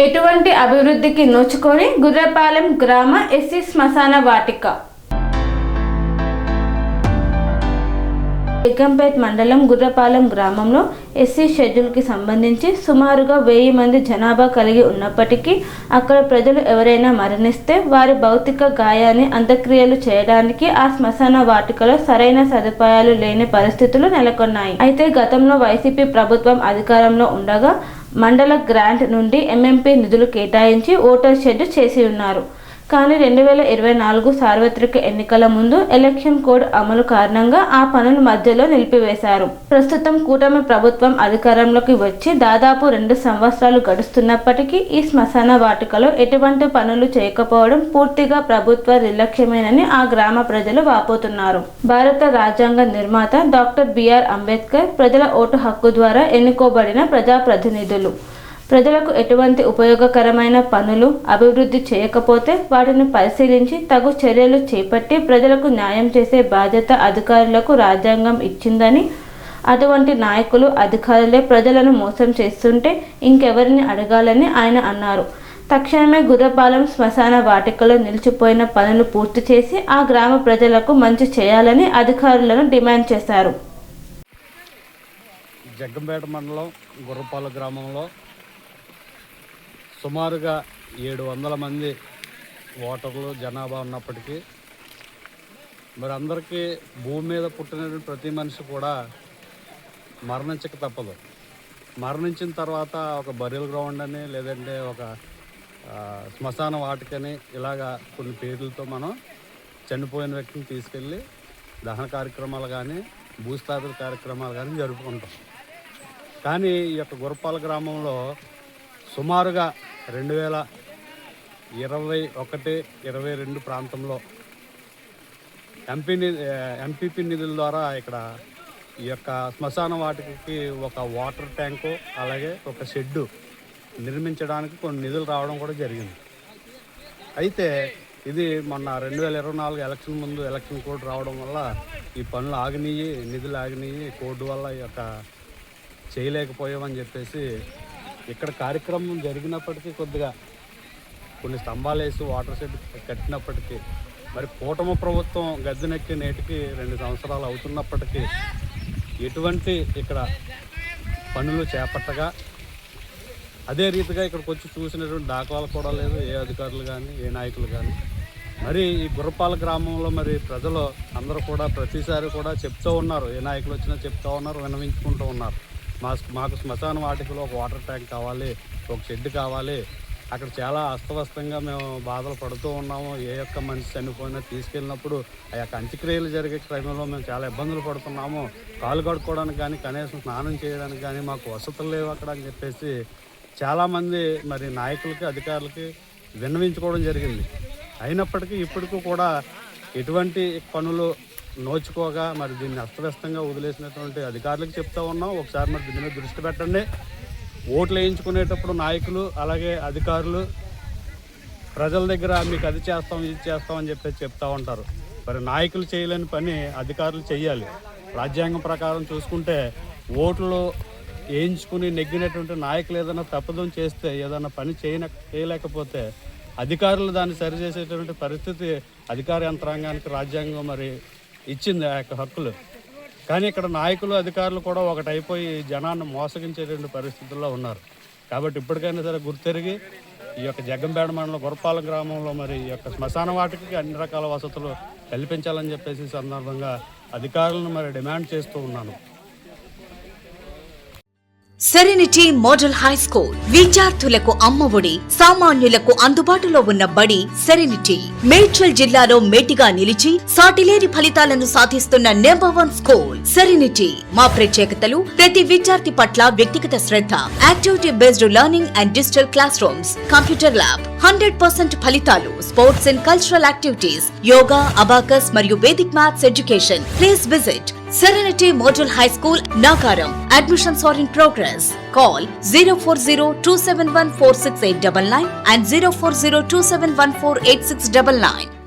ఎటువంటి అభివృద్ధికి నోచుకొని గుర్రపాలెం గ్రామ ఎస్సీ శ్మశాన వాటిక. జగ్గంపేట్ మండలం గుర్రపాలెం గ్రామంలో ఎస్సీ షెడ్యూల్కి సంబంధించి సుమారుగా 1000 మంది జనాభా కలిగి ఉన్నప్పటికీ అక్కడ ప్రజలు ఎవరైనా మరణిస్తే వారి భౌతిక గాయాన్ని అంత్యక్రియలు చేయడానికి ఆ శ్మశాన వాటికలో సరైన సదుపాయాలు లేని పరిస్థితులు నెలకొన్నాయి. అయితే గతంలో వైసీపీ ప్రభుత్వం అధికారంలో ఉండగా మండల గ్రాంట్ నుండి ఎంఎంపీ నిధులు కేటాయించి ఓటర్ షెడ్ చేసి ఉన్నారు. కానీ 2024 సార్వత్రిక ఎన్నికల ముందు ఎలక్షన్ కోడ్ అమలు కారణంగా ఆ పనులు మధ్యలో నిలిపివేశారు. ప్రస్తుతం కూటమి ప్రభుత్వం అధికారంలోకి వచ్చి దాదాపు 2 సంవత్సరాలు గడుస్తున్నప్పటికీ ఈ శ్మశాన వాటికలో ఎటువంటి పనులు చేయకపోవడం పూర్తిగా ప్రభుత్వ నిర్లక్ష్యమేనని ఆ గ్రామ ప్రజలు వాపోతున్నారు. భారత రాజ్యాంగ నిర్మాత డాక్టర్ బిఆర్ అంబేద్కర్ ప్రజల ఓటు హక్కు ద్వారా ఎన్నుకోబడిన ప్రజాప్రతినిధులు ప్రజలకు ఎటువంటి ఉపయోగకరమైన పనులు అభివృద్ధి చేయకపోతే వాటిని పరిశీలించి తగు చర్యలు చేపట్టి ప్రజలకు న్యాయం చేసే బాధ్యత అధికారులకు రాజ్యాంగం ఇచ్చిందని, అటువంటి నాయకులు అధికారులే ప్రజలను మోసం చేస్తుంటే ఇంకెవరిని అడగాలని ఆయన అన్నారు. తక్షణమే గుర్రపాలెం శ్మశాన వాటికలో నిలిచిపోయిన పనులు పూర్తి చేసి ఆ గ్రామ ప్రజలకు మంచి చేయాలని అధికారులను డిమాండ్ చేశారు. జగ్గంపేట మండలం గుర్రపాలెం గ్రామంలో సుమారుగా 700 మంది ఓటర్లు జనాభా ఉన్నప్పటికీ మరి అందరికీ భూమి మీద పుట్టిన ప్రతి మనిషి కూడా మరణించక తప్పదు. మరణించిన తర్వాత ఒక బరియల్ గ్రౌండ్ అని లేదంటే ఒక శ్మశాన వాటికని ఇలాగా కొన్ని పేర్లతో మనం చనిపోయిన వ్యక్తిని తీసుకెళ్ళి దహన కార్యక్రమాలు కానీ భూస్థాపిత కార్యక్రమాలు కానీ జరుపుకుంటాం. కానీ ఈ యొక్క గుర్రపాలెం గ్రామంలో సుమారుగా 2021-22 ప్రాంతంలో ఎంపీపీ నిధుల ద్వారా ఇక్కడ ఈ యొక్క శ్మశాన వాటికి ఒక వాటర్ ట్యాంకు అలాగే ఒక షెడ్డు నిర్మించడానికి కొన్ని నిధులు రావడం కూడా జరిగింది. అయితే ఇది మొన్న 2024 ఎలక్షన్ ముందు ఎలక్షన్ కోడ్ రావడం వల్ల ఈ పనులు ఆగినాయి, నిధులు ఆగినాయి, కోడ్ వల్ల ఈ యొక్క చేయలేకపోయామని చెప్పేసి ఇక్కడ కార్యక్రమం జరిగినప్పటికీ కొద్దిగా కొన్ని స్తంభాలు వేసి వాటర్ షెడ్ కట్టినప్పటికీ మరి కూటమి ప్రభుత్వం గద్దెనెక్కి నేటికి 2 సంవత్సరాలు అవుతున్నప్పటికీ ఎటువంటి ఇక్కడ పనులు చేపట్టగా అదే రీతిగా ఇక్కడికి వచ్చి చూసినటువంటి దాఖలాలు కూడా లేదు ఏ అధికారులు కానీ ఏ నాయకులు కానీ. మరి ఈ గుర్రపాలెం గ్రామంలో మరి ప్రజలు అందరూ కూడా ప్రతిసారి కూడా చెప్తూ ఉన్నారు, ఏ నాయకులు వచ్చినా చెప్తూ ఉన్నారు, విన్నవించుకుంటూ ఉన్నారు. మాకు శ్మశాన వాటికలో ఒక వాటర్ ట్యాంక్ కావాలి, ఒక షెడ్ కావాలి. అక్కడ చాలా అస్తవ్యస్తంగా మేము బాధలు పడుతూ ఉన్నాము. ఏ యొక్క మనిషి చనిపోయినా తీసుకెళ్ళినప్పుడు ఆ యొక్క అంత్యక్రియలు జరిగే క్రమంలో మేము చాలా ఇబ్బందులు పడుతున్నాము. కాలు కడుక్కోవడానికి కానీ కనీసం స్నానం చేయడానికి కానీ మాకు వసతులు లేవు అక్కడ అని చెప్పేసి చాలామంది మరి నాయకులకి అధికారులకి విన్నవించుకోవడం జరిగింది. అయినప్పటికీ ఇప్పటికీ కూడా ఎటువంటి పనులు నోచుకోగా మరి దీన్ని అస్తవ్యస్తంగా వదిలేసినటువంటి అధికారులకు చెప్తా ఉన్నాం. ఒకసారి మరి దీని మీద దృష్టి పెట్టండి. ఓట్లు వేయించుకునేటప్పుడు నాయకులు అలాగే అధికారులు ప్రజల దగ్గర మీకు అది చేస్తాం ఇది చేస్తాం అని చెప్పేసి చెప్తా ఉంటారు. మరి నాయకులు చేయలేని పని అధికారులు చేయాలి. రాజ్యాంగం ప్రకారం చూసుకుంటే ఓట్లు వేయించుకుని నెగ్గినటువంటి నాయకులు ఏదైనా తప్పదం చేస్తే ఏదైనా పని చేయలేకపోతే అధికారులు దాన్ని సరిచేసేటువంటి పరిస్థితి అధికార యంత్రాంగానికి రాజ్యాంగం మరి ఇచ్చింది ఆ యొక్క హక్కులు. కానీ ఇక్కడ నాయకులు అధికారులు కూడా ఒకటైపోయి జనాన్ని మోసగించేటువంటి పరిస్థితుల్లో ఉన్నారు. కాబట్టి ఇప్పటికైనా సరే గుర్తెరిగి ఈ యొక్క జగ్గంపేట మండలం గుర్రపాలెం గ్రామంలో మరి ఈ యొక్క శ్మశాన వాటికి అన్ని రకాల వసతులు కల్పించాలని చెప్పేసి సందర్భంగా అధికారులను మరి డిమాండ్ చేస్తూ ఉన్నాను. సెరెనిటీ మోడల్ హై స్కూల్ విద్యార్థులకు అమ్మఒడి, సామాన్యులకు అందుబాటులో ఉన్న బడి సెరెనిటీ. మేడ్చల్ జిల్లాలో మేటిగా నిలిచి సాటిలేని ఫలితాలను సాధిస్తున్న నంబర్ 1 స్కూల్ సెరెనిటీ. మా ప్రత్యేకతలు ప్రతి విద్యార్థి పట్ల వ్యక్తిగత శ్రద్ధ, activity based learning and digital classrooms, computer lab, 100% ఫలితాలు, sports and cultural activities, yoga, abacus మరియు Vedic maths education. Please visit Serenity Model High School, Nagaram. Admissions are in progress. Call 040-271-46899 and 040-271-48699.